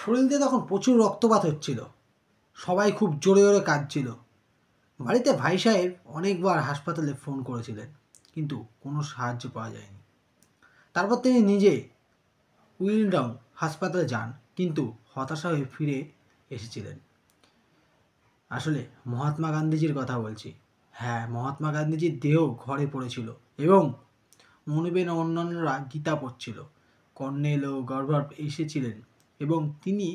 শরীরে তখন প্রচুর রক্তপাত হচ্ছিল, সবাই খুব জোরে জোরে কাঁদছিল। বাড়িতে ভাই সাহেব অনেকবার হাসপাতালে ফোন করেছিলেন, কিন্তু কোনো সাহায্য পাওয়া যায়নি। তারপর তিনি নিজে উইলডাউন হাসপাতালে যান, কিন্তু হতাশা হয়ে ফিরে এসেছিলেন। আসলে মহাত্মা গান্ধীজির কথা বলছি। হ্যাঁ, মহাত্মা গান্ধীজির দেহ ঘরে পড়েছিল এবং মনোবেন ও অন্যান্যরা গীতা পড়ছিল। কর্নেল ও গভর্নর এসেছিলেন এবং তিনি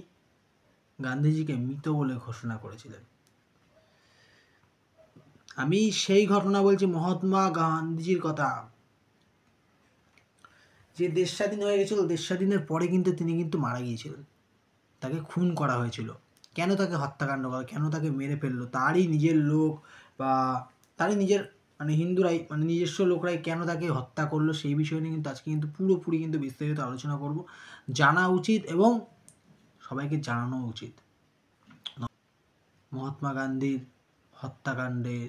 গান্ধীজিকে মৃত বলে ঘোষণা করেছিলেন। আমি সেই ঘটনা বলছি, মহাত্মা গান্ধীজির কথা। যে দেশ স্বাধীন হয়ে গেছিল, দেশ স্বাধীনের পরে কিন্তু তিনি কিন্তু মারা গিয়েছিলেন। তাকে খুন করা হয়েছিল। কেন তাকে হত্যাকাণ্ড করা, কেন তাকে মেরে ফেললো, তারই নিজের লোক বা তারই নিজের হিন্দুরাই নিজস্ব লোকরাই কেন তাকে হত্যা করলো, সেই বিষয় নিয়ে কিন্তু আজকে কিন্তু পুরোপুরি কিন্তু বিস্তারিত আলোচনা করব। জানা উচিত এবং সবাইকে জানানো উচিত মহাত্মা গান্ধীর হত্যাকাণ্ডের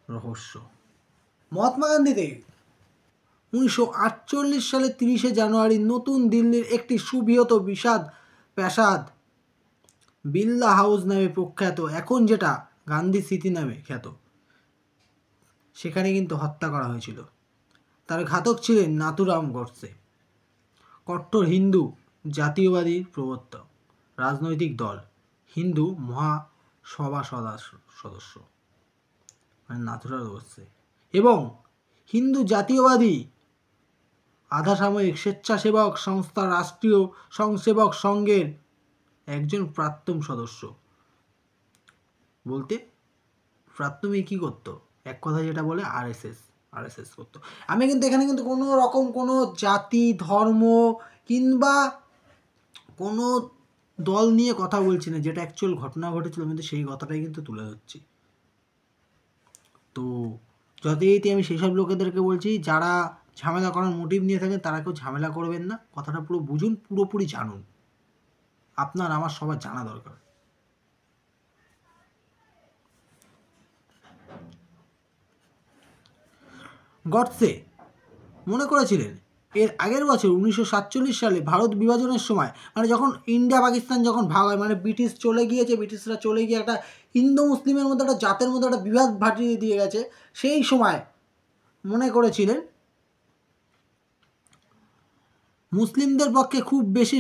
রহস্য। মহাত্মা গান্ধীতে 1948 সালে 30শে জানুয়ারি নতুন দিল্লির একটি সুবৃহৎ প্রাসাদ বিড়লা হাউস নামে প্রখ্যাত, এখন যেটা গান্ধী স্মৃতি নামে খ্যাত, সেখানে কিন্তু হত্যা করা হয়েছিল। তার ঘাতক ছিলেন নাথুরাম গোডসে, কট্টর হিন্দু জাতীয়বাদী প্রবর্তক, রাজনৈতিক দল হিন্দু মহাসভা সদস্য নাথুরাম গোডসে এবং হিন্দু জাতীয়বাদী আধাসাময়িক স্বেচ্ছাসেবক সংস্থা রাষ্ট্রীয় স্বয়ংসেবক সংঘের একজন প্রাক্তন সদস্য। বলতে প্রাথমিক কী করতো, এক কথা যেটা বলে আরএসএস করতো। আমি কিন্তু এখানে কিন্তু কোনো রকম কোনো জাতি, ধর্ম কিংবা কোনো দল নিয়ে কথা বলছি না, যেটা অ্যাকচুয়াল ঘটনা ঘটেছিল কিন্তু সেই কথাটাই কিন্তু তুলে ধরছি। তো যথারীতি আমি সেই সব লোকেদেরকে বলছি, যারা ঝামেলা করার মোটিভ নিয়ে থাকেন তারা কেউ ঝামেলা করবেন না, কথাটা পুরো বুঝুন, পুরোপুরি জানুন। আপনার আমার সবার জানা দরকার। গডসে মনে করেছিলেন এর আগের বছর 1947 সালে ভারত বিভাজনের সময়, যখন ইন্ডিয়া পাকিস্তান যখন ভাগ হয়, ব্রিটিশ চলে গিয়েছে, ব্রিটিশরা চলে গিয়ে একটা হিন্দু মুসলিমের মধ্যে একটা জাতের মধ্যে একটা বিভাদ ভাটিয়ে দিয়ে গেছে। সেই সময় মনে করেছিলেন মুসলিমদের পক্ষে খুব বেশি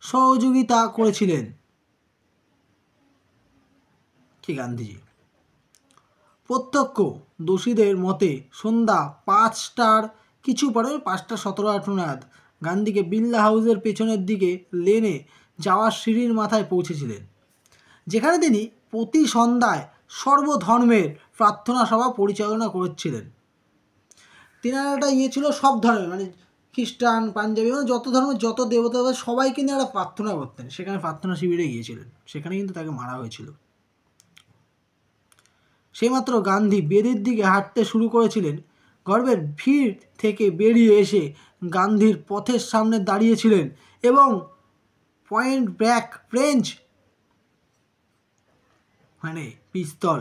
সহযোগিতা করেছিলেন কি গান্ধীজি। প্রত্যক্ষ দোষীদের মতে সন্ধ্যা 5টার কিছু পরে 5টা 17-18 নাগাদ গান্ধীকে বিড়লা হাউসের পেছনের দিকে লেনে যাওয়ার সিঁড়ির মাথায় পৌঁছেছিলেন, যেখানে তিনি প্রতি সন্ধ্যায় সর্বধর্মের প্রার্থনা সভা পরিচালনা করেছিলেন। তেনারা ছিল সব ধর্মের, খ্রিস্টান, পাঞ্জাবি, যত ধর্মের যত দেবতা সবাইকে নিয়ে একটা প্রার্থনা করতেন। সেখানে প্রার্থনা শিবিরে গিয়েছিলেন, সেখানে কিন্তু তাকে মারা হয়েছিল। সেইমাত্র গান্ধী বেদির দিকে হাঁটতে শুরু করেছিলেন, গর্বের ভিড় থেকে বেরিয়ে এসে গান্ধীর পথের সামনে দাঁড়িয়েছিলেন এবং পয়েন্ট ব্ল্যাঙ্ক রেঞ্জ পিস্তল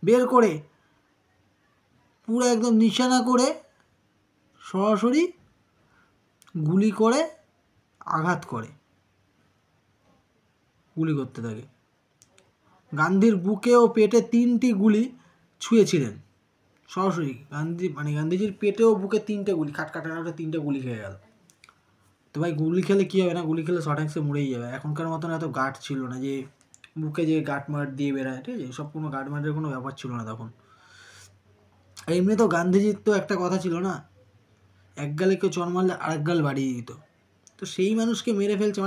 বের করে পুরো একদম নিশানা করে সরাসরি গুলি করতে থাকে। গান্ধীর বুকে ও পেটে 3টি গুলি ছুঁয়েছিলেন সরাসরি। গান্ধীজির পেটে ও বুকে 3টে গুলি, খাটখাটা 3টে গুলি খেয়ে গেল। তো ভাই গুলি খেলে কী হবে না, গুলি খেলে শর্ট হ্যান্ডসে মরেই যাবে। এখনকার মতন এত গার্ড ছিল না যে বুকে যে গার্ড মার্ড দিয়ে বেড়ায়, ঠিক আছে, সব কোনো গার্ড মার্ডের কোনো ব্যাপার ছিল না তখন। আর এমনি তো গান্ধীজির তো একটা কথা ছিল না, এক গালে কেউ চড় মারলে আরেক গাল বাড়িয়ে দিত। তো সেই মানুষকে মেরে ফেলছে,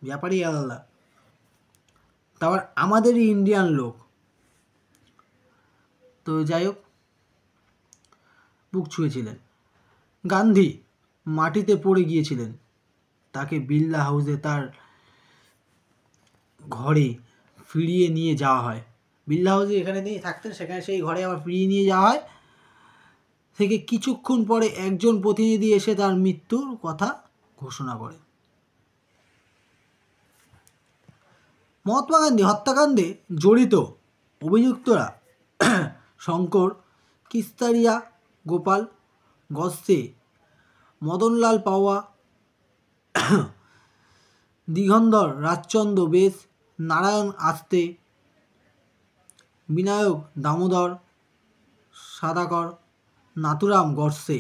ব্যাপারই আলাদা। তারপর আমাদেরই ইন্ডিয়ান লোক। তো যাই হোক, বুক ছুঁয়েছিলেন। গান্ধী মাটিতে পড়ে গিয়েছিলেন। তাকে বিড়লা হাউসে তার ঘরে ফিরিয়ে নিয়ে যাওয়া হয়। বিড়লা হাউসে এখানে তিনি থাকতেন, সেখানে সেই ঘরে আবার ফিরিয়ে নিয়ে যাওয়া হয়। থেকে কিছুক্ষণ পরে একজন প্রতিনিধি এসে তার মৃত্যুর কথা ঘোষণা করে। মহাত্মা গান্ধী হত্যাকাণ্ডে জড়িত অভিযুক্তরা শঙ্কর, কিস্তারিয়া, গোপাল, গডসে, মদনলাল পাওয়া, দিগন্ধর রাজচন্দ্র বেশ, নারায়ণ আস্তে, বিনায়ক দামোদর সাদাকর, নাথুরাম গডসে,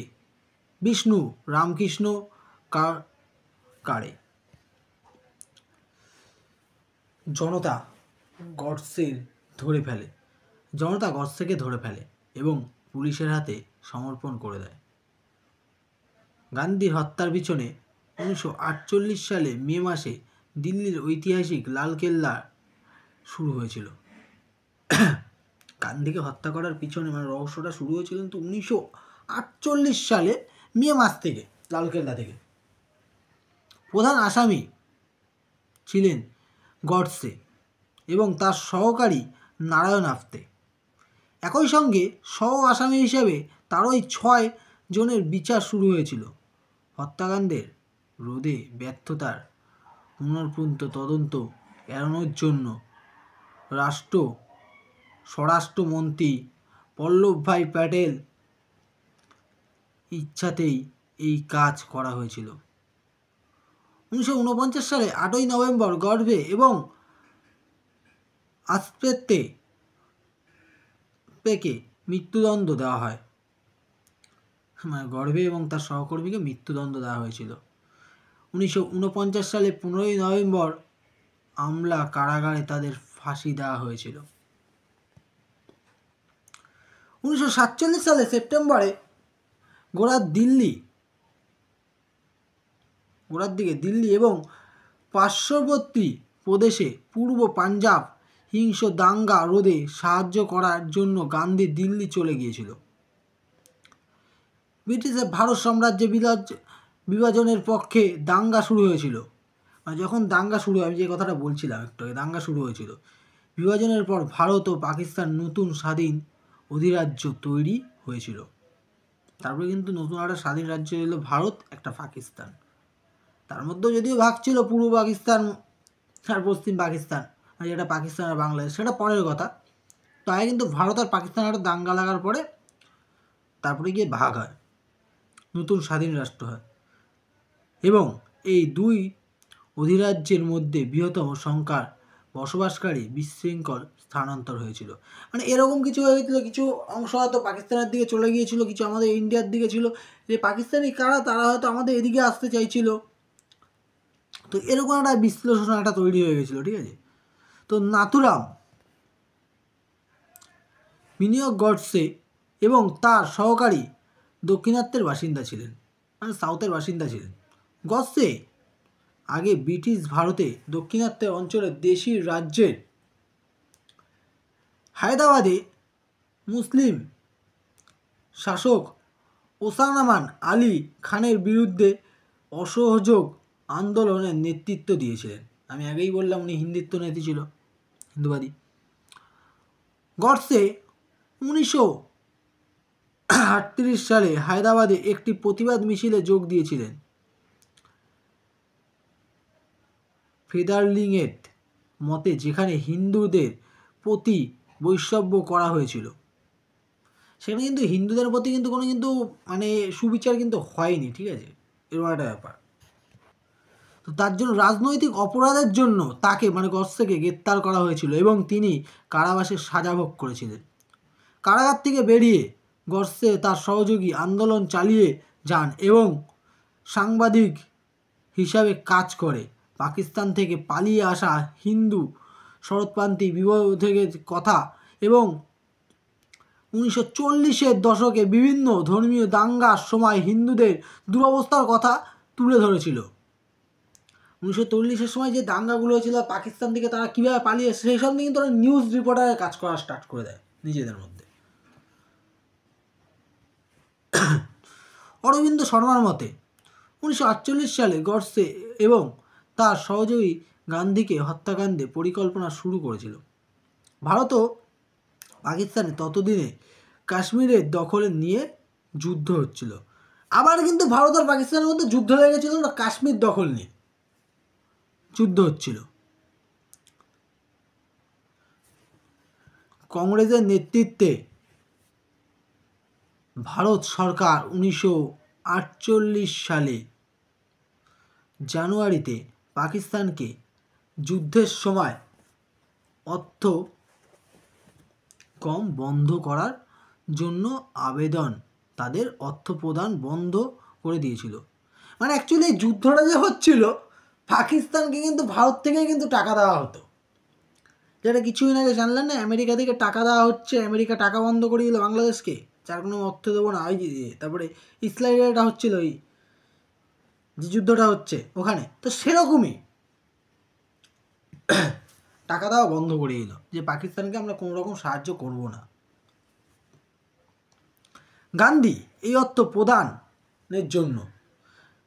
বিষ্ণু রামকৃষ্ণ কারে। জনতা গডসেকে ধরে ফেলে এবং পুলিশের হাতে সমর্পণ করে দেয়। গান্ধীর হত্যার পিছনে 1948 সালে মে মাসে দিল্লির ঐতিহাসিক লালকেল্লা শুরু হয়েছিল। গান্ধীকে হত্যা করার পিছনে রহস্যটা শুরু হয়েছিল কিন্তু 1948 সালে মে মাস থেকে, লালকেল্লা থেকে। প্রধান আসামি ছিলেন গডসে এবং তার সহকারী নারায়ণ আস্তে। একই সঙ্গে সহ আসামি হিসেবে তারও 6 জনের বিচার শুরু হয়েছিল। হত্যাকাণ্ডের রোধে ব্যর্থতার পুনঃপুন্ত তদন্ত এড়ানোর জন্য স্বরাষ্ট্রমন্ত্রী বল্লভভাই প্যাটেল ইচ্ছাতেই এই কাজ করা হয়েছিল। 1949 সালে 8ই নভেম্বর গর্ভে এবং আস্পেকে মৃত্যুদণ্ড দেওয়া হয়। গর্ভে এবং তার সহকর্মীকে মৃত্যুদণ্ড দেওয়া হয়েছিল। 1949 সালে 15ই নভেম্বর আমলা কারাগারে তাদের ফাঁসি দেওয়া হয়েছিল। 1947 সালে সেপ্টেম্বরে গোড়ার দিকে দিল্লি এবং পার্শ্ববর্তী প্রদেশে পূর্ব পাঞ্জাব হিংস্র দাঙ্গা রোধে সাহায্য করার জন্য গান্ধী দিল্লি চলে গিয়েছিল। ব্রিটিশের ভারত সাম্রাজ্য বিভাজনের পক্ষে দাঙ্গা শুরু হয়েছিল। যখন দাঙ্গা শুরু হয়, আমি যে কথাটা বলছিলাম একটু আগে, দাঙ্গা শুরু হয়েছিল। বিভাজনের পর ভারত ও পাকিস্তান নতুন স্বাধীন অধিরাজ্য তৈরি হয়েছিল। তারপরে কিন্তু নতুন একটা স্বাধীন রাজ্য এলো ভারত, একটা পাকিস্তান। তার মধ্যেও যদিও ভাগ ছিল পূর্ব পাকিস্তান আর পশ্চিম পাকিস্তান, আর যেটা পাকিস্তান আর বাংলাদেশ, সেটা পরের কথা। তাই কিন্তু ভারত আর পাকিস্তান একটা দাঙ্গা লাগার পরে তারপরে গিয়ে ভাগ হয়, নতুন স্বাধীন রাষ্ট্র হয় এবং এই দুই অধিরাজ্যের মধ্যে বৃহত্তম সংখ্যার বসবাসকারী বিশৃঙ্খল স্থানান্তর হয়েছিল। এরকম কিছু হয়েছিল, কিছু অংশ হয়তো পাকিস্তানের দিকে চলে গিয়েছিল, কিছু আমাদের ইন্ডিয়ার দিকে ছিল, যে পাকিস্তানি কারা তারা হয়তো আমাদের এদিকে আসতে চাইছিল। তো এরকম একটা বিশ্লেষণ একটা তৈরি হয়ে গেছিলো, ঠিক আছে। তো নাথুরাম বিনিয়োগ গডসে এবং তার সহকারী দক্ষিণাত্যের বাসিন্দা ছিলেন, সাউথের বাসিন্দা ছিলেন। গডসে আগে ব্রিটিশ ভারতে দক্ষিণাত্যের অঞ্চলের দেশি রাজ্যের হায়দ্রাবাদে মুসলিম শাসক ওসমান আলী খানের বিরুদ্ধে অসহযোগ আন্দোলনের নেতৃত্ব দিয়েছিলেন। আমি আগেই বললাম উনি হিন্দুত্ব নেতা ছিল, হিন্দুবাদী। গডসে 1938 সালে হায়দ্রাবাদে একটি প্রতিবাদ মিছিলে যোগ দিয়েছিলেন। ফেদারলিংয়ের মতে যেখানে হিন্দুদের প্রতি বৈষম্য করা হয়েছিল, সেখানে কিন্তু হিন্দুদের প্রতি কিন্তু কোনো সুবিচার কিন্তু হয়নি, ঠিক আছে, এরকম একটা ব্যাপার। তো তার জন্য রাজনৈতিক অপরাধের জন্য তাকে গডসেকে গ্রেপ্তার করা হয়েছিল এবং তিনি কারাবাসের সাজা ভোগ করেছিলেন। কারাগার থেকে বেরিয়ে গডসে তার সহযোগী আন্দোলন চালিয়ে যান এবং সাংবাদিক হিসাবে কাজ করে পাকিস্তান থেকে পালিয়ে আসা হিন্দু শরৎপন্থী বিবোধকের কথা এবং 1940-এর দশকে বিভিন্ন ধর্মীয় দাঙ্গার সময় হিন্দুদের দুরবস্থার কথা তুলে ধরেছিল। 1940-এর সময় যে দাঙ্গাগুলো হয়েছিল পাকিস্তান থেকে তারা কীভাবে পালিয়ে, সেই সব নিয়ে তারা নিউজ রিপোর্টারের কাজ করা স্টার্ট করে দেয় নিজেদের মধ্যে। অরবিন্দ শর্মার মতে 1948 সালে গডসে এবং তার সহযোগী গান্ধীকে হত্যাকাণ্ডে পরিকল্পনা শুরু করেছিল। ভারত ও পাকিস্তানে ততদিনে কাশ্মীরের দখলে নিয়ে যুদ্ধ হচ্ছিল। আবার কিন্তু ভারত আর পাকিস্তানের মধ্যে যুদ্ধ লেগেছিল, কাশ্মীর দখল নিয়ে যুদ্ধ হচ্ছিল। কংগ্রেসের নেতৃত্বে ভারত সরকার 1948 সালে জানুয়ারিতে পাকিস্তানকে যুদ্ধের সময় অর্থ কম বন্ধ করার জন্য আবেদন, তাদের অর্থ প্রদান বন্ধ করে দিয়েছিল। মানে অ্যাকচুয়ালি এই যুদ্ধটা যে হচ্ছিল, পাকিস্তানকে কিন্তু ভারত থেকে কিন্তু টাকা দেওয়া হতো, যেটা কিছুদিন আগে জানলেন না, আমেরিকা থেকে টাকা দেওয়া হচ্ছে, আমেরিকা টাকা বন্ধ করে দিল বাংলাদেশকে, যার কোনো অর্থ দেবো না। ওই তারপরে ইসরায়েলটা হচ্ছিল, ওই যে যুদ্ধটা হচ্ছে ওখানে, তো সেরকমই টাকা দেওয়া বন্ধ করে দিল, যে পাকিস্তানকে আমরা কোনো রকম সাহায্য করব না। গান্ধী এই অর্থ প্রদানের জন্য,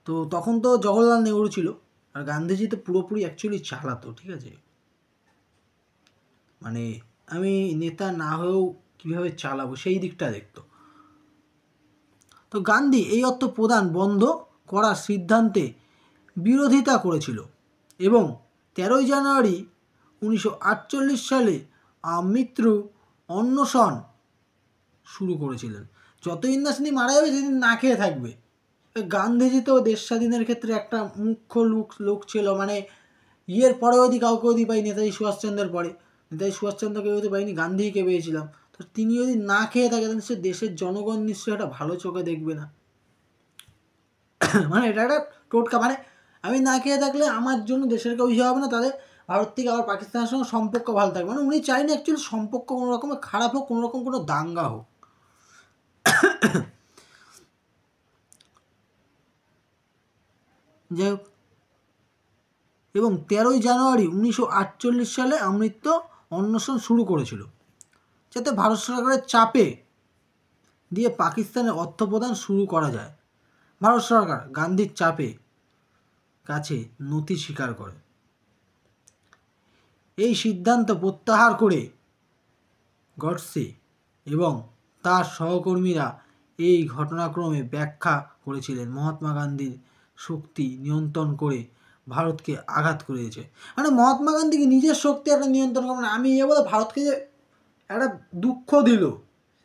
তো তখন তো জওহরলাল নেহরু ছিল, আর গান্ধীজি তো পুরোপুরি অ্যাকচুয়ালি চালাতো, ঠিক আছে, মানে আমি নেতা না হয়েও কীভাবে চালাবো সেই দিকটা দেখতো। তো গান্ধী এই অর্থ প্রদান বন্ধ করার সিদ্ধান্তে বিরোধিতা করেছিল এবং 13 জানুয়ারি 1948 সালে আমৃত্যু অনশন শুরু করেছিলেন। যতদিন না তিনি মারা যাবে সেদিন না খেয়ে থাকবে। গান্ধীজি তো দেশ স্বাধীনের ক্ষেত্রে একটা মুখ্য লোক ছিল, মানে ইয়ের পরে যদি কাউকে যদি পাই, নেতাজি সুভাষচন্দ্রের পরে নেতাজি সুভাষচন্দ্রকে যদি পাইনি, গান্ধীকে পেয়েছিলাম। তো তিনি যদি না খেয়ে থাকে তাহলে সে দেশের জনগণ নিশ্চয়ই একটা ভালো চোখে দেখবে না। মানে এটা একটা টোটকা, মানে আমি না খেয়ে থাকলে আমার জন্য দেশের কেউ ইয়ে হবে না, তাহলে ভারত থেকে আবার পাকিস্তানের সঙ্গে সম্পর্ক ভালো থাকবে। মানে উনি চাই না অ্যাকচুয়ালি সম্পর্ক কোনো রকমের খারাপ হোক, কোনো রকম কোনো দাঙ্গা হোক। যাই হোক, এবং 13 জানুয়ারি 1948 সালে আমৃত্যু অনশন শুরু করেছিল, যাতে ভারত সরকারের চাপে দিয়ে পাকিস্তানের অর্থ প্রদান শুরু করা যায়। ভারত সরকার গান্ধীর চাপে কাছে নথি স্বীকার করে। এই সিদ্ধান্ত প্রত্যাহার করে গডসে এবং তার সহকর্মীরা এই ঘটনাক্রমে ব্যাখ্যা করেছিলেন মহাত্মা গান্ধীর শক্তি নিয়ন্ত্রণ করে ভারতকে আঘাত করেছে। মানে মহাত্মা গান্ধীকে নিজের শক্তি একটা নিয়ন্ত্রণ করে, আমি বলে ভারতকে যে একটা দুঃখ দিল,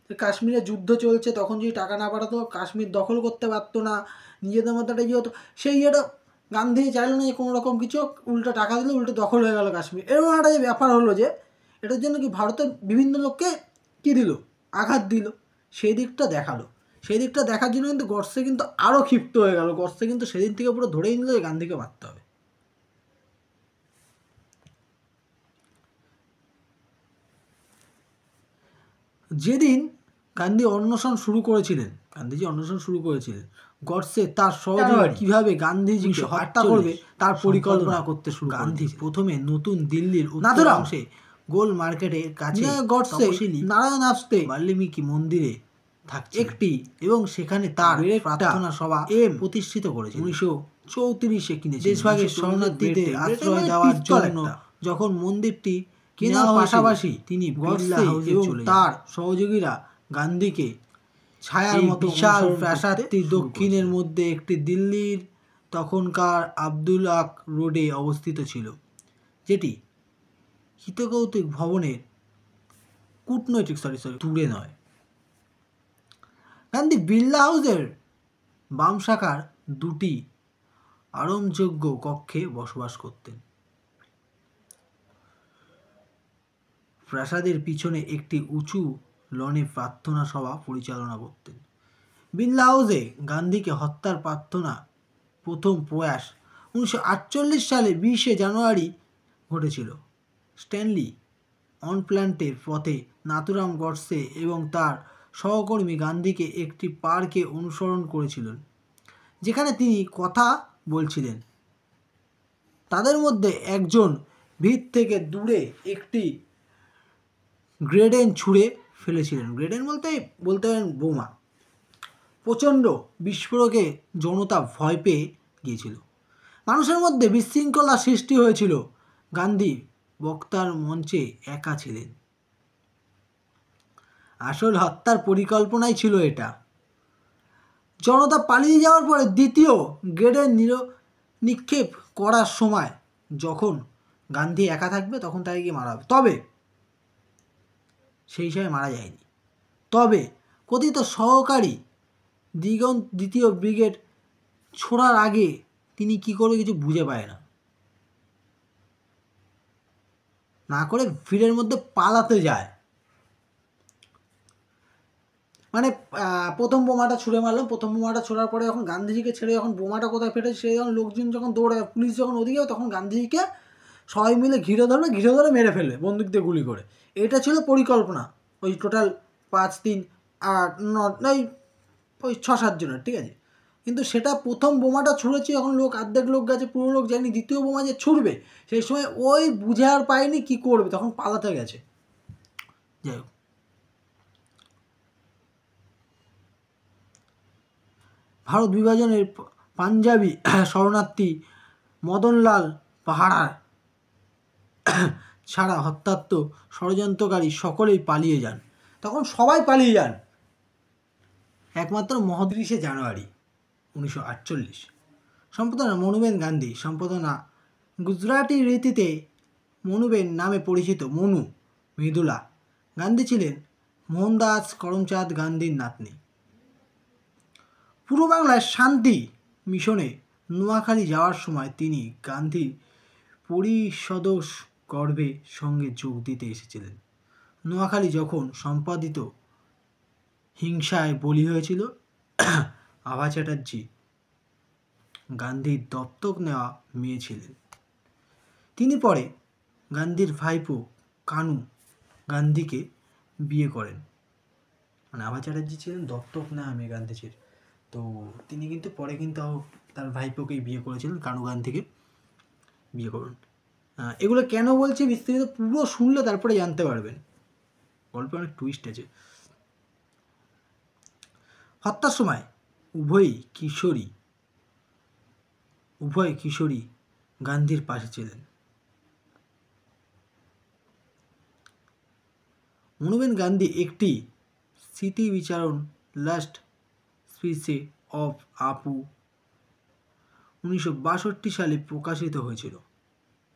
কাশ্মীরে যুদ্ধ চলছে, তখন যদি টাকা না পাঠাতো কাশ্মীর দখল করতে পারতো না, নিজেদের মধ্যে একটা ইয়ে হতো, সেই ইয়েটা গান্ধী চাইলো না যে কোনো রকম কিছু, উল্টো টাকা দিল, উল্টো দখল হয়ে গেল কাশ্মীর। এরকম একটা যে ব্যাপার হলো, যে এটার জন্য কি ভারতের বিভিন্ন লোককে কী দিল, আঘাত দিল, সেই দিকটা দেখালো। সেই দিকটা দেখার জন্য কিন্তু গডসে কিন্তু আরও ক্ষিপ্ত হয়ে গেল। গডসে কিন্তু সেদিন থেকে পুরো ধরেই নিল যে গান্ধীকে মারতে হবে। যেদিন গান্ধীজি অনশন শুরু করেছিলেন, গডসে তার সহযোগী কীভাবে গান্ধীজিকে হত্যা করবে তার পরিকল্পনা করতে শুরু। গান্ধী প্রথমে নতুন দিল্লির উত্তর অংশে গোল মার্কেটের কাছে গডসে নারায়ণ আস্তে বাল্মীকি মন্দিরে থাকছে একটি, এবং সেখানে তার প্রার্থনা সভা প্রতিষ্ঠিত করেছে। 1934 কিনেছে। দেশভাগের শরণার্থীদের আশ্রয় দেওয়ার জন্য যখন মন্দিরটি কেনার পাশাপাশি তিনি গডসে এবং তার সহযোগীরা গান্ধীকে ছায়ার মতো বিশাল প্রাসাদটি দক্ষিণের মধ্যে একটি দিল্লির তখনকার আবদুল্লাহ রোডে অবস্থিত ছিল, যেটি হিতকৌতুক ভবনের কূটনৈতিক দূরে নয়। গান্ধী বিড়লা হাউসের বাম শাখার দুটি আরামযোগ্য কক্ষে বসবাস করতেন। প্রাসাদের পিছনে একটি উঁচু লনে প্রার্থনা সভা পরিচালনা করতেন। বিড়লা হাউসে গান্ধীকে হত্যার প্রার্থনা প্রথম প্রয়াস 1948 সালে 20 জানুয়ারি ঘটেছিল। স্ট্যানলি অন প্ল্যান্টের পথে নাথুরাম গডসে এবং তার সহকর্মী গান্ধীকে একটি পার্কে অনুসরণ করেছিলেন, যেখানে তিনি কথা বলছিলেন। তাদের মধ্যে একজন ভিত থেকে দূরে একটি গ্রেনেড ছুঁড়ে ফেলেছিলেন। গ্রেনেড বলতে পারেন বোমা। প্রচণ্ড বিস্ফোরকে জনতা ভয় পেয়ে গিয়েছিল। মানুষের মধ্যে বিশৃঙ্খলা সৃষ্টি হয়েছিল। গান্ধী বক্তার মঞ্চে একা ছিলেন। আসল হত্যার পরিকল্পনাই ছিল এটা। জনতা পালিয়ে যাওয়ার পরে দ্বিতীয় গ্রেনেড নিক্ষেপ করার সময় যখন গান্ধী একা থাকবে তখন তাকে গিয়ে মারা হবে। তবে সেই সময় মারা যায়নি। তবে কথিত সহকারী দ্বিতীয় ব্রিগেড ছোড়ার আগে তিনি কী করবে কিছু বুঝে পায় না। না করে ভিড়ের মধ্যে পালাতে যায়। মানে প্রথম বোমাটা ছুঁড়ে মারলাম, প্রথম বোমাটা ছোড়ার পরে যখন গান্ধীজিকে ছেড়ে যখন বোমাটা কোথায় ফেটেছে সেই যখন লোকজন যখন দৌড়ায়, পুলিশ যখন ওদিকে তখন গান্ধীজিকে সবাই মিলে ঘিরে ধরে মেরে ফেলবে বন্দুক দিয়ে গুলি করে। এটা ছিল পরিকল্পনা ওই টোটাল 5, 3, 8, 9 ওই 6-7 জনের, ঠিক আছে। কিন্তু সেটা প্রথম বোমাটা ছুঁড়েছে যখন লোক অর্ধেক লোক গেছে, পুরো লোক যায়নি, দ্বিতীয় বোমা যে ছুড়বে সেই সময় ওই বুঝে আর পায়নি কী করবে, তখন পালাতে গেছে। যাই হোক, ভারত বিভাজনের পাঞ্জাবি শরণার্থী মদনলাল পাহাড়ার ছাড়া হত্যাত্মক ষড়যন্ত্রকারী সকলেই পালিয়ে যান। তখন সবাই পালিয়ে যান, একমাত্র 31শে জানুয়ারি 1948 সম্পাদনা মনুবেন গান্ধী, সম্পাদনা গুজরাটি রীতিতে মনুবেন নামে পরিচিত মনু মৃদুলা। গান্ধী ছিলেন মোহনদাস করমচাঁদ গান্ধীর নাতনি। পূর্ব বাংলায় শান্তি মিশনে নোয়াখালী যাওয়ার সময় তিনি গান্ধীর পরিষদস গর্ভে সঙ্গে যোগ দিতে এসেছিলেন। নোয়াখালী যখন সম্পাদিত হিংসায় বলি হয়েছিল, আভা চ্যাটার্জি গান্ধীর দত্তক নেওয়া মেয়ে ছিলেন। তিনি পরে গান্ধীর ভাইপো কানু গান্ধীকে বিয়ে করেন। মানে আভা চ্যাটার্জি ছিলেন দত্তক নেওয়া মেয়ে গান্ধীজির, তো তিনি কিন্তু পরে কিন্তু তার ভাইপোকেই বিয়ে করেছিলেন, কানু গান্ধীকে বিয়ে করুন। এগুলো কেন বলছি বিস্তারিত পুরো শুনলে তারপরে জানতে পারবেন, গল্পে অনেক টুইস্ট আছে। হত্যার সময় উভয় কিশোরী গান্ধীর পাশে ছিলেন। মনুবেন গান্ধী একটি স্মৃতি বিচারণ লাস্ট স্পিচে অফ আপু 1962 সালে প্রকাশিত হয়েছিল।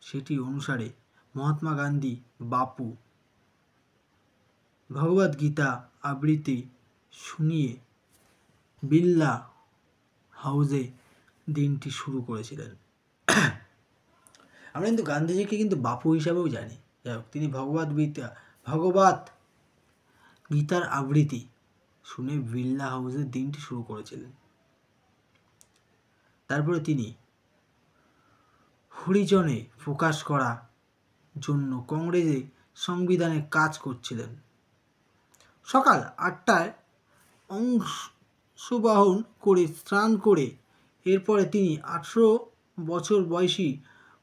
সেটি অনুসারে মহাত্মা গান্ধী বাপু ভগবদ গীতা আবৃত্তি শুনিয়ে বিড়লা হাউসে দিনটি শুরু করেছিলেন। আমরা কিন্তু গান্ধীজিকে কিন্তু বাপু হিসাবেও জানি। যাই হোক, তিনি ভগবদ গীতার আবৃত্তি শুনে বিড়লা হাউসে দিনটি শুরু করেছিলেন। তারপরে তিনি হরিজনে প্রকাশ করা জন্য কংগ্রেসে সংবিধানে কাজ করছিলেন। সকাল 8টায় অংশগ্রহণ করে স্নান করে এরপরে তিনি 18 বছর বয়সী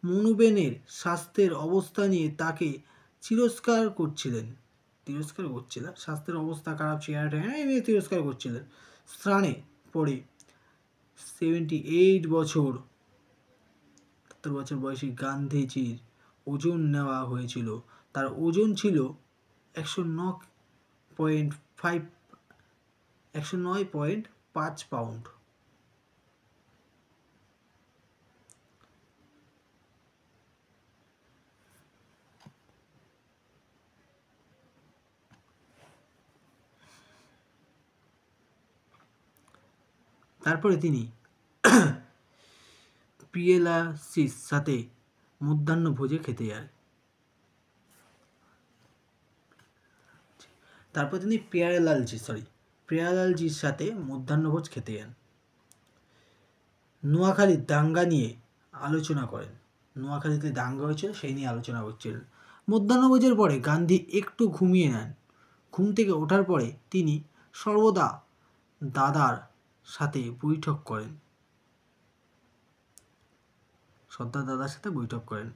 মনুবেনের স্বাস্থ্যের অবস্থা নিয়ে তাকে তিরস্কার করছিলেন। স্বাস্থ্যের অবস্থা খারাপ, চেহারা এমনি তিরস্কার করছিলেন। স্নানে পরে 78 বছর বয়সী গান্ধীজির ওজন নেওয়া হয়েছিল। তার ওজন ছিল 109.5 পাউন্ড। তারপরে তিনি পিএলআরসির সাথে মধ্যাহ্নভোজে খেতে যায়। তারপর তিনি প্রিয়ালালজির সাথে মধ্যাহ্নভোজ খেতে যান। নোয়াখালীর দাঙ্গা নিয়ে আলোচনা করেন। নোয়াখালীতে দাঙ্গা হয়েছিল সেই নিয়ে আলোচনা করছিলেন। মধ্যাহ্নভোজের পরে গান্ধী একটু ঘুমিয়ে নেন। ঘুম থেকে ওঠার পরে তিনি সর্বদা দাদার সাথে বৈঠক করেন।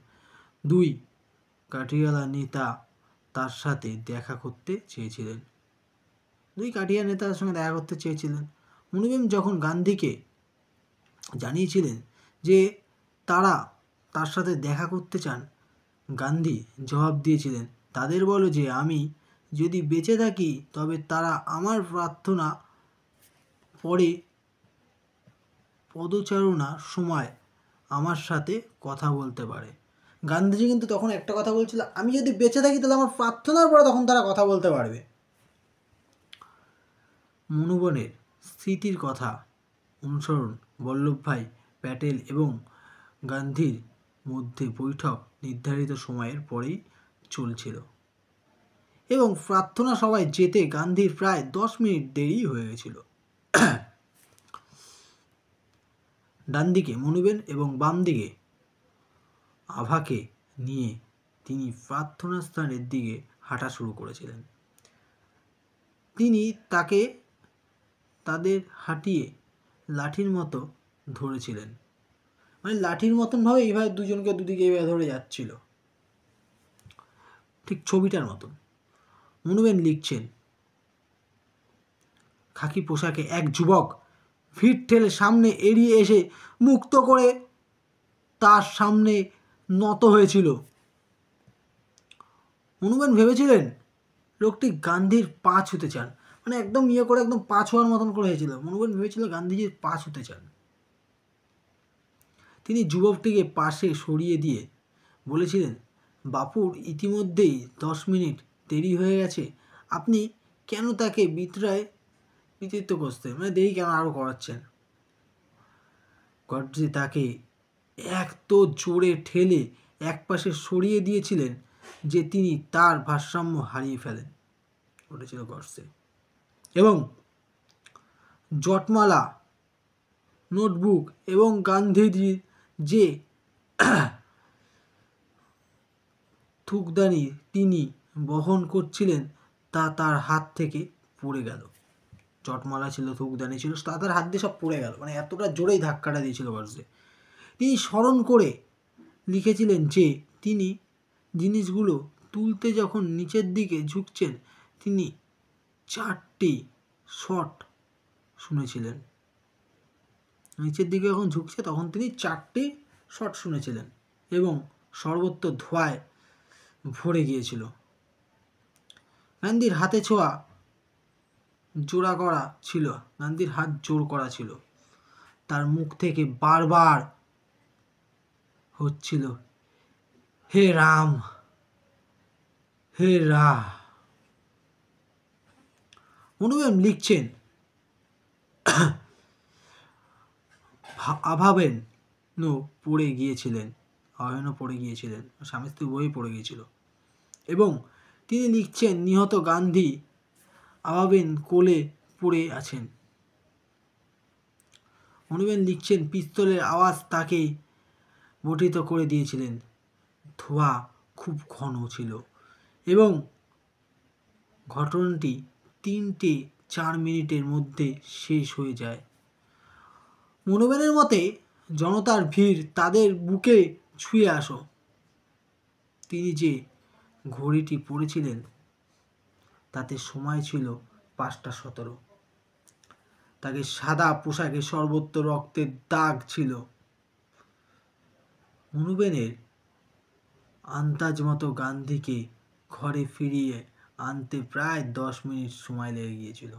দুই কাঠিয়ালা নেতা তার সাথে দেখা করতে চেয়েছিলেন। মনুবেন যখন গান্ধীকে জানিয়েছিলেন যে তারা তার সাথে দেখা করতে চান, গান্ধী জবাব দিয়েছিলেন, তাদের বলো যে আমি যদি বেঁচে থাকি তবে তারা আমার প্রার্থনা পরে পদচারণার সময় আমার সাথে কথা বলতে পারে। গান্ধীজি কিন্তু তখন একটা কথা বলছিল, আমি যদি বেঁচে থাকি তাহলে আমার প্রার্থনার পরে তখন তারা কথা বলতে পারবে। মনুবনের স্মৃতির কথা অনুসরণ বল্লভভাই প্যাটেল এবং গান্ধীর মধ্যে বৈঠক নির্ধারিত সময়ের পরেই চলছিল এবং প্রার্থনা সভায় যেতে গান্ধীর প্রায় 10 মিনিট দেরি হয়ে গেছিল। ডান দিকে মনুবেন এবং বাম দিকে আভাকে নিয়ে তিনি প্রার্থনা স্থানের দিকে হাঁটা শুরু করেছিলেন। তিনি তাদের হাঁটিয়ে লাঠির মতো ধরেছিলেন, মানে লাঠির মতন ভাবে এইভাবে দুজনকে দুদিকে এইভাবে ধরে যাচ্ছিল, ঠিক ছবিটার মতন। মনুবেন লিখছেন, খাকি পোশাকে এক যুবক ভিড় ঠেলে সামনে এড়িয়ে এসে মুক্ত করে তার সামনে নত হয়েছিল। মনুবেন ভেবেছিলেন লোকটি গান্ধীর পা ছুঁতে চান, মানে একদম করে একদম পা ছোঁয়ার মতন করে হয়েছিল। মনুবেন ভেবেছিল গান্ধীজির পা ছুঁতে চান। তিনি যুবকটিকে পাশে সরিয়ে দিয়ে বলেছিলেন, বাপুর ইতিমধ্যেই 10 মিনিট দেরি হয়ে গেছে, আপনি কেন তাকে বিতৃত্ব করছেন, মানে দেরি কেন আরও করাচ্ছেন? গডসে তাকে এত জোরে ঠেলে একপাশে সরিয়ে দিয়েছিলেন যে তিনি তার ভারসাম্য হারিয়ে ফেলেন, বলেছিল গডসে। এবং জটমালা, নোটবুক এবং গান্ধীজির যে থুকদানি তিনি বহন করছিলেন তা তার হাত থেকে পড়ে গেল। জটমালা ছিল, থুকদানি ছিল, তা তার হাত দিয়ে সব পড়ে গেল, মানে এতটা জোরেই ধাক্কাটা দিয়েছিল গডসে। তিনি স্মরণ করে লিখেছিলেন যে তিনি জিনিসগুলো তুলতে যখন নিচের দিকে ঝুঁকছেন তিনি 4টি শট শুনেছিলেন। নিচের দিকে যখন ঝুঁকছে তখন তিনি 4টি শট শুনেছিলেন এবং সর্বত্র ধোঁয়ায় ভরে গিয়েছিল। গান্ধীর হাতে ছোঁয়া জোড়া করা ছিল, গান্ধীর হাত জোর করা ছিল। তার মুখ থেকে বারবার হচ্ছিল, হে রাম, হে রা। মনুবেন লিখছেন, আভাবেনও পড়ে গিয়েছিলেন, স্বামী স্ত্রী উভয়ই পড়ে গিয়েছিল। এবং তিনি লিখছেন, নিহত গান্ধী আভাবেন কোলে পড়ে আছেন। মনুবেন লিখছেন, পিস্তলের আওয়াজ তাকে বর্ধিত করে দিয়েছিলেন। ধোঁয়া খুব ঘন ছিল এবং ঘটনাটি 3-4 মিনিটের মধ্যে শেষ হয়ে যায়। মনুবেনের মতে জনতার ভিড় তাদের বুকে ছুঁয়ে আসো। তিনি যে ঘড়িটি পড়েছিলেন তাতে সময় ছিল 5:17। তাকে সাদা পোশাকে সর্বত্র রক্তের দাগ ছিল। মনুবেনের আন্দাজ মতো গান্ধীকে ঘরে ফিরিয়ে আনতে প্রায় 10 মিনিট সময় লেগে গিয়েছিল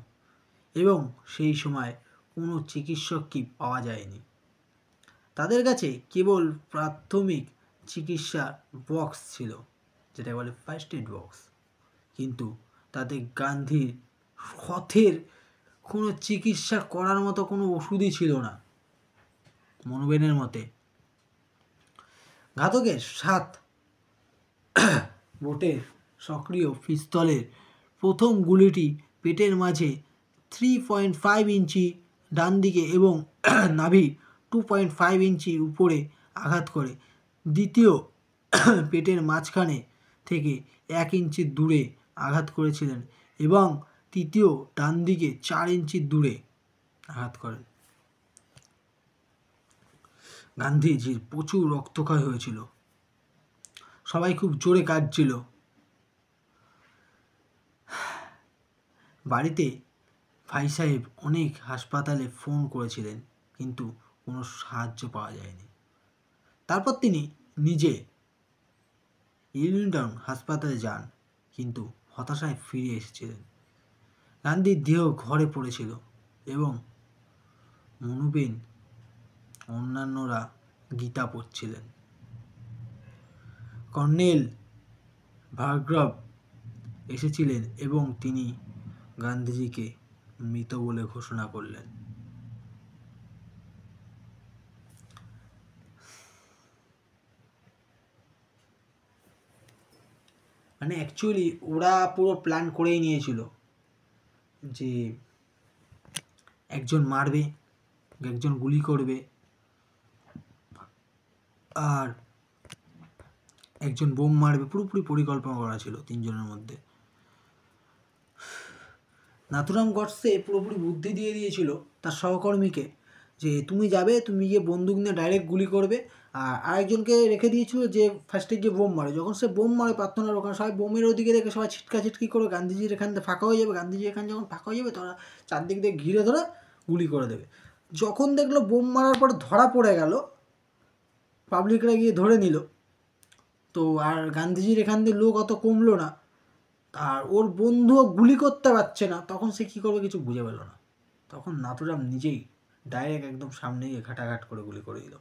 এবং সেই সময় কোনো চিকিৎসকই পাওয়া যায়নি। তাদের কাছে কেবল প্রাথমিক চিকিৎসা বক্স ছিল, যেটা বলে ফার্স্ট এড বক্স, কিন্তু তাতে গান্ধীর ক্ষতের কোনো চিকিৎসা করার মতো কোনো ওষুধই ছিল না। মনুবেনের মতে ঘাতকের 7 বোটের সক্রিয় পিস্তলের প্রথম গুলিটি পেটের মাঝে 3.5 ইঞ্চি ডান দিকে এবং নাভি 2.5 ইঞ্চি উপরে আঘাত করে। দ্বিতীয় পেটের মাঝখানে থেকে 1 ইঞ্চি দূরে আঘাত করেছিলেন এবং তৃতীয় ডান দিকে 4 ইঞ্চি দূরে আঘাত করেন। গান্ধীজির প্রচুর রক্তক্ষয় হয়েছিল, সবাই খুব জোরে কাঁদছিল। বাড়িতে ভাই সাহেব অনেক হাসপাতালে ফোন করেছিলেন কিন্তু কোনো সাহায্য পাওয়া যায়নি। তারপর তিনি নিজে ইলিনটন হাসপাতালে যান কিন্তু হতাশায় ফিরে এসেছিলেন। গান্ধীর দেহ ঘরে পড়েছিল এবং মনুবেন অন্যান্যরা গীতা পড়ছিলেন। কর্নেল ভার্গ্রাভ এসেছিলেন এবং তিনি গান্ধীজিকে মৃত বলে ঘোষণা করলেন। মানে অ্যাকচুয়ালি ওরা পুরো প্ল্যান করেই নিয়েছিল যে একজন মারবে, একজন গুলি করবে, আর একজন বোম মারবে। পুরোপুরি পরিকল্পনা করা ছিল তিনজনের মধ্যে। নাথুরাম গডসে পুরোপুরি বুদ্ধি দিয়ে দিয়েছিল তার সহকর্মীকে যে তুমি যাবে, তুমি গিয়ে বন্দুক নিয়ে ডাইরেক্ট গুলি করবে। আর আরেকজনকে রেখে দিয়েছিল যে ফার্স্টে গিয়ে বোম মারে। যখন সে বোম মারে প্রার্থনার ওখানে, সবাই বোমের ওদিকে দেখে সবাই ছিটকি করে গান্ধীজির এখান থেকে ফাঁকা হয়ে যাবে। গান্ধীজি এখানে যখন ফাঁকা হয়ে যাবে তারা চারদিক দিয়ে ঘিরে ধরে গুলি করে দেবে। যখন দেখলো বোম মারার পর ধরা পড়ে গেল, পাবলিকরা গিয়ে ধরে নিল, তো আর গান্ধীজির এখান দিয়ে লোক অত কমলো না, আর ওর বন্ধুও গুলি করতে পারছে না, তখন সে কী করবে কিছু বুঝে পেল না। তখন নাথুরাম নিজেই ডাইরেক্ট একদম সামনে গিয়ে ঘাটাঘাট করে গুলি করে দিল।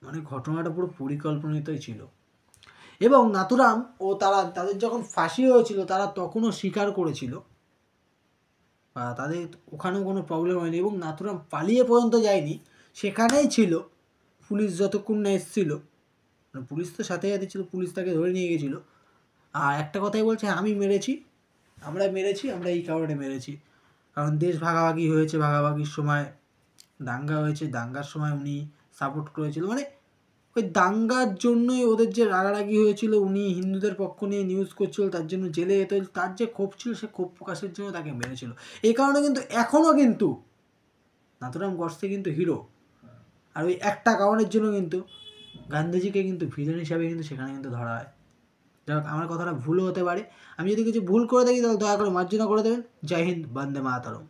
মানে ঘটনাটা পুরো পরিকল্পনিতই ছিল। এবং নাথুরাম ও তাদের যখন ফাঁসি হয়েছিল তারা তখনও স্বীকার করেছিল, বা তাদের ওখানেও কোনো প্রবলেম হয়নি, এবং নাথুরাম পালিয়ে পর্যন্ত যায়নি, সেখানেই ছিল পুলিশ যতক্ষণ না এসেছিল। পুলিশ তো সাথে সাথে ছিল, পুলিশ তাকে ধরে নিয়ে গেছিলো। আর একটা কথাই বলছে, আমরা মেরেছি, আমরা এই কারণে মেরেছি, কারণ দেশ ভাগাভাগি হয়েছে, ভাগাভাগির সময় দাঙ্গা হয়েছে, দাঙ্গার সময় উনি সাপোর্ট করেছিল। মানে ওই দাঙ্গার জন্যই ওদের যে রাগারাগি হয়েছিল, উনি হিন্দুদের পক্ষ নিয়ে নিউজ করছিল, তার জন্য জেলে যেতে হয়েছিল, তার যে ক্ষোভ ছিল সে ক্ষোভ প্রকাশের জন্য তাকে মেরেছিল। এই কারণে কিন্তু এখনও কিন্তু নাথুরাম গডসে কিন্তু হিরো। আর ওই একটা কারণের জন্য কিন্তু গান্ধীজিকে কিন্তু ভিলেন হিসাবে কিন্তু সেখানে কিন্তু ধরা হয়। যাই হোক, আমার কথাটা ভুলও হতে পারে, আমি যদি কিছু ভুল করে থাকি তাহলে দয়া করে মার্জনা করে দেবেন। জয় হিন্দ, বন্দে মাতরম।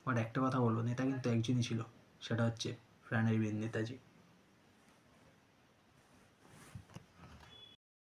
বাট একটা কথা বলবো, নেতা কিন্তু একজনই ছিল, সেটা হচ্ছে প্রাণের বীর নেতাজি।